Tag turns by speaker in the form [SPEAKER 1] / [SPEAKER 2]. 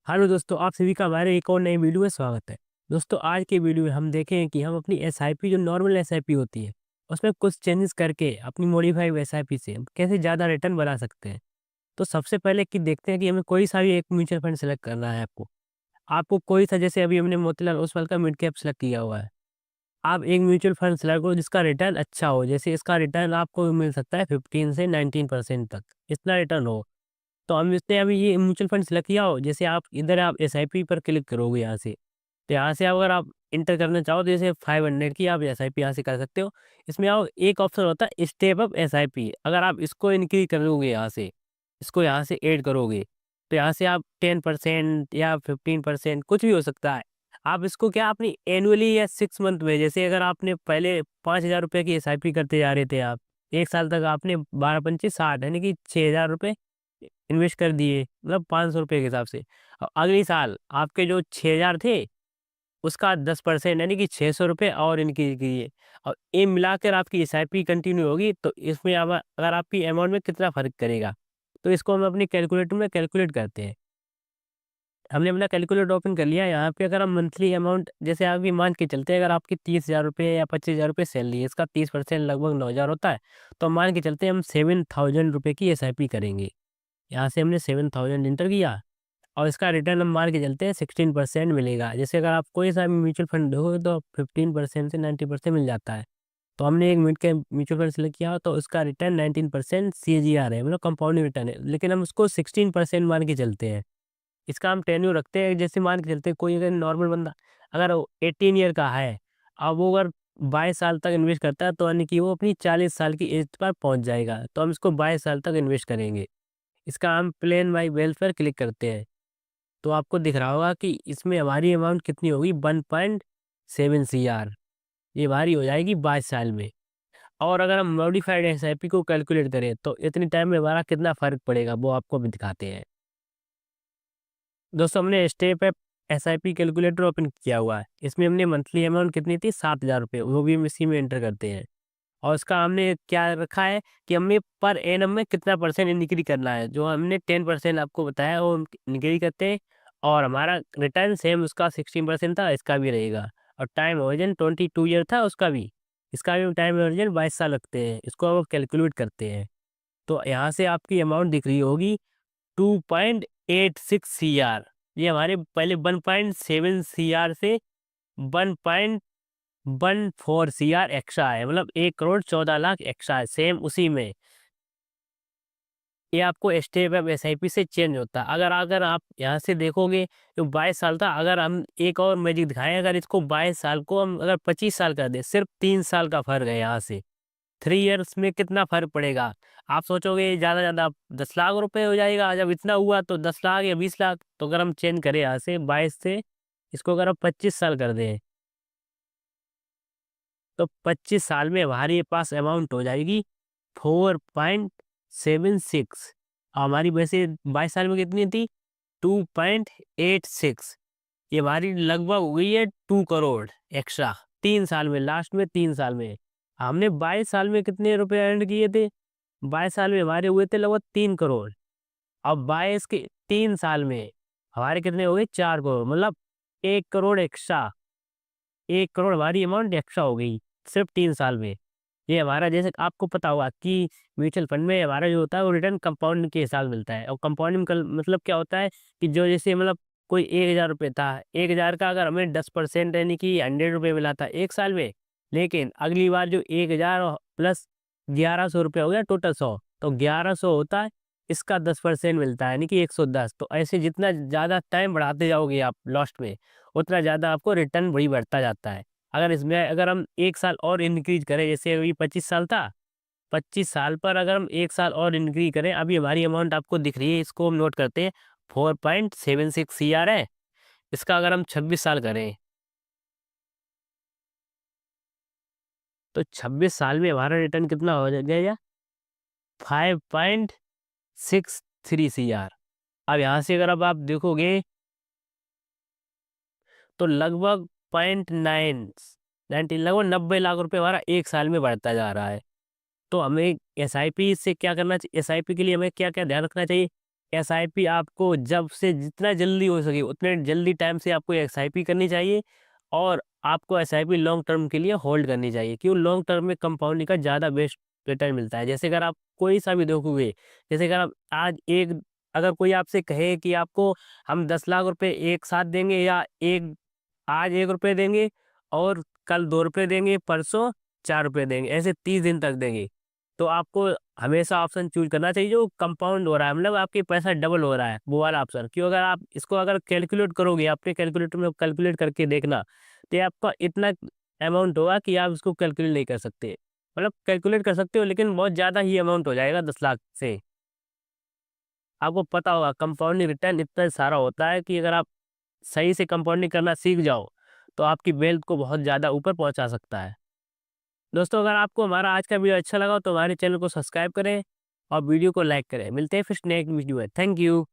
[SPEAKER 1] Hello दोस्तों, आप सभी का हमारे एक और नई वीडियो में स्वागत है। दोस्तों, आज के वीडियो में हम देखें कि हम अपनी एसआईपी जो नॉर्मल एसआईपी होती है, उसमें कुछ चेंजेस करके अपनी मॉडिफाइड एसआईपी से हम कैसे ज़्यादा रिटर्न बना सकते हैं। तो सबसे पहले कि देखते हैं कि हमें कोई सा भी एक म्यूचुअल फंड सेलेक्ट करना है आपको। आपको कोई सा, जैसे अभी हमने मोतीलाल ओसवाल का मिड कैप सेलेक्ट किया हुआ है। आप एक म्यूचुअल फंड सेलेक्ट करो जिसका रिटर्न अच्छा हो, जैसे इसका रिटर्न आपको मिल सकता है 15 से 19% तक, इतना रिटर्न हो। तो हम इसने अभी ये म्यूचुअल फंड सेलेक्ट किया हो, जैसे आप एसआईपी पर क्लिक करोगे यहाँ से। तो यहाँ से अगर आप इंटर करना चाहो तो जैसे 500 की आप एसआईपी यहाँ से कर सकते हो। इसमें आओ, एक ऑप्शन होता है स्टेप अप एसआईपी। अगर आप इसको इंक्रीज करोगे यहाँ से, इसको यहाँ से ऐड करोगे, तो यहाँ से आप 10% या 15%, कुछ भी हो सकता है। आप इसको क्या अपनी एनुअली या 6 मंथ में, जैसे अगर आपने पहले 5,000 रुपये की एसआईपी करते जा रहे थे आप, 1 साल तक आपने 12 पंचे 60 यानी कि 6,000 रुपये इन्वेस्ट कर दिए, मतलब 500 रुपये के हिसाब से। अगले साल आपके जो 6,000 थे, उसका 10% यानी कि 600 रुपये और इनक्रीज कीजिए। और ये मिलाकर आपकी एसआईपी कंटिन्यू होगी, तो इसमें अब अगर आपकी अमाउंट में कितना फर्क करेगा, तो इसको हम अपनी कैलकुलेटर में कैलकुलेट करते हैं। हमने अपना कैलकुलेटर ओपन कर लिया। यहाँ पे अगर हम मंथली अमाउंट, जैसे अभी मान के चलते हैं, अगर आपकी 30,000 रुपये या 25,000 रुपये सैलरी है, इसका 30% लगभग 9,000 होता है। तो मान के चलते हैं हम 7,000 रुपये की एसआईपी करेंगे। यहाँ से हमने 7,000 इंटर किया, और इसका रिटर्न हम मान के चलते हैं 16% मिलेगा। जैसे अगर आप कोई सा भी म्यूचुअल फंड हो तो 15% से 90% मिल जाता है। तो हमने एक मिनट के म्यूचुअल फंड सेलेक्ट किया, तो उसका रिटर्न 19% सीएजीआर है, मतलब कंपाउंडिंग रिटर्न है, लेकिन हम उसको 16% मान के चलते हैं। इसका हम टेन्योर रखते हैं, जैसे मान के चलते हैं कोई अगर नॉर्मल बंदा अगर 18 ईयर का है, अब वो अगर 22 साल तक इन्वेस्ट करता है, तो यानी कि वो अपनी 40 साल की एज पर पहुंच जाएगा। तो हम इसको 22 साल तक इन्वेस्ट करेंगे। इसका हम प्लेन माई वेल्थ पर क्लिक करते हैं, तो आपको दिख रहा होगा कि इसमें हमारी अमाउंट कितनी होगी, 1.7 CR। ये हमारी हो जाएगी 22 साल में। और अगर हम मॉडिफाइड एसआईपी को कैलकुलेट करें, तो इतने टाइम में हमारा कितना फर्क पड़ेगा, वो आपको भी दिखाते हैं। दोस्तों, हमने step app SIP calculator open किया हुआ है। इसमें हमने मंथली अमाउंट कितनी थी, 7,000 रुपये, वो भी हम इसी में एंटर करते हैं। और उसका हमने क्या रखा है कि हमें पर एनम में कितना परसेंट इंक्रीज करना है। जो हमने 10% आपको बताया, वो हम इंक्रीज करते हैं। और हमारा रिटर्न सेम उसका 16% था, इसका भी रहेगा। और टाइम ओरिजिन 22 ईयर था उसका भी, इसका भी टाइम ओरिजिन 22 साल रखते हैं। इसको अब कैलकुलेट करते हैं, तो यहाँ से आपकी अमाउंट दिख रही होगी 2.86 CR। ये हमारे पहले 1.7 CR से 1.14 CR एक्स्ट्रा है, मतलब 1,14,00,000 एक्स्ट्रा है, सेम उसी में। ये आपको स्टेप अप एसआईपी से चेंज होता है। अगर अगर आप यहाँ से देखोगे, तो 22 साल था। अगर हम एक और मैजिक दिखाएं, अगर इसको 22 साल को हम अगर 25 साल कर दें, सिर्फ 3 साल का फर्क है यहाँ से। 3 ईयर्स में कितना फर्क पड़ेगा। आप सोचोगे ज़्यादा ज़्यादा 10 लाख रुपए हो जाएगा, जब इतना हुआ तो 10 लाख या 20 लाख। तो अगर हम चेंज करें यहाँ से 22 से, इसको अगर हम 25 साल कर दें, तो 25 साल में हमारे पास अमाउंट हो जाएगी 4.76। हमारी वैसे 22 साल में कितनी थी, 2.86। ये हमारी लगभग हो गई है 2 करोड़ एक्स्ट्रा, 3 साल में, लास्ट में 3 साल में। हमने 22 साल में कितने रुपए अर्न किए थे, 22 साल में हमारे हुए थे लगभग 3 करोड़। अब 22 के 3 साल में हमारे कितने हो गए, 4 करोड़, मतलब 1 करोड़ एक्स्ट्रा। 1 करोड़ हमारी अमाउंट एक्स्ट्रा हो गई सिर्फ 3 साल में। ये हमारा, जैसे आपको पता होगा कि म्यूचुअल फंड में हमारा जो होता है वो रिटर्न कंपाउंड के हिसाब मिलता है। और कंपाउंडिंग का मतलब क्या होता है कि जो जैसे मतलब कोई 1,000 रुपये था, 1,000 का अगर हमें 10% यानी कि 100 रुपये मिला था 1 साल में, लेकिन अगली बार जो 1,000 प्लस 1,100 रुपये हो गया, टोटल 100, तो 1,100 होता है। इसका 10% मिलता है यानी कि 110। तो ऐसे जितना ज़्यादा टाइम बढ़ाते जाओगे आप लास्ट में, उतना ज़्यादा आपको रिटर्न वही बढ़ता जाता है। अगर इसमें अगर हम 1 साल और इंक्रीज करें, जैसे अभी 25 साल था, 25 साल पर अगर हम 1 साल और इंक्रीज करें, अभी हमारी अमाउंट आपको दिख रही है, इसको हम नोट करते हैं, 4.76 CR है। इसका अगर हम 26 साल करें, तो 26 साल में हमारा रिटर्न कितना हो जाएगा, 5.63 CR। अब यहाँ से अगर अब आप देखोगे, तो लगभग 0.9 लगभग 90 लाख रुपए हमारा 1 साल में बढ़ता जा रहा है। तो हमें एसआईपी से क्या करना चाहिए, एसआईपी के लिए हमें क्या क्या ध्यान रखना चाहिए। एसआईपी आपको जब से जितना जल्दी हो सके उतने जल्दी टाइम से आपको एसआईपी करनी चाहिए, और आपको एसआईपी लॉन्ग टर्म के लिए होल्ड करनी चाहिए, क्यों लॉन्ग टर्म में कंपाउंडिंग का ज़्यादा बेस्ट रिटर्न मिलता है। जैसे अगर आप कोई सा भी देखोगे, जैसे अगर आप आज एक अगर कोई आपसे कहे कि आपको हम 10 लाख रुपए एक साथ देंगे, या एक आज ₹1 देंगे और कल ₹2 देंगे, परसों ₹4 देंगे, ऐसे 30 दिन तक देंगे। तो आपको हमेशा ऑप्शन चूज़ करना चाहिए जो कंपाउंड हो रहा है, मतलब आपके पैसा डबल हो रहा है, वो वाला ऑप्शन। क्यों, अगर आप इसको अगर कैलकुलेट करोगे, अपने कैलकुलेटर में कैलकुलेट करके देखना, तो ये आपका इतना अमाउंट होगा कि आप इसको कैलकुलेट नहीं कर सकते। मतलब कैलकुलेट कर सकते हो, लेकिन बहुत ज़्यादा ही अमाउंट हो जाएगा 10 लाख से। आपको पता होगा कंपाउंडिंग रिटर्न इतना सारा होता है कि अगर आप सही से कंपाउंडिंग करना सीख जाओ, तो आपकी वेल्थ को बहुत ज़्यादा ऊपर पहुँचा सकता है। दोस्तों, अगर आपको हमारा आज का वीडियो अच्छा लगा हो तो हमारे चैनल को सब्सक्राइब करें और वीडियो को लाइक करें। मिलते हैं फिर नेक्स्ट वीडियो में। Thank you.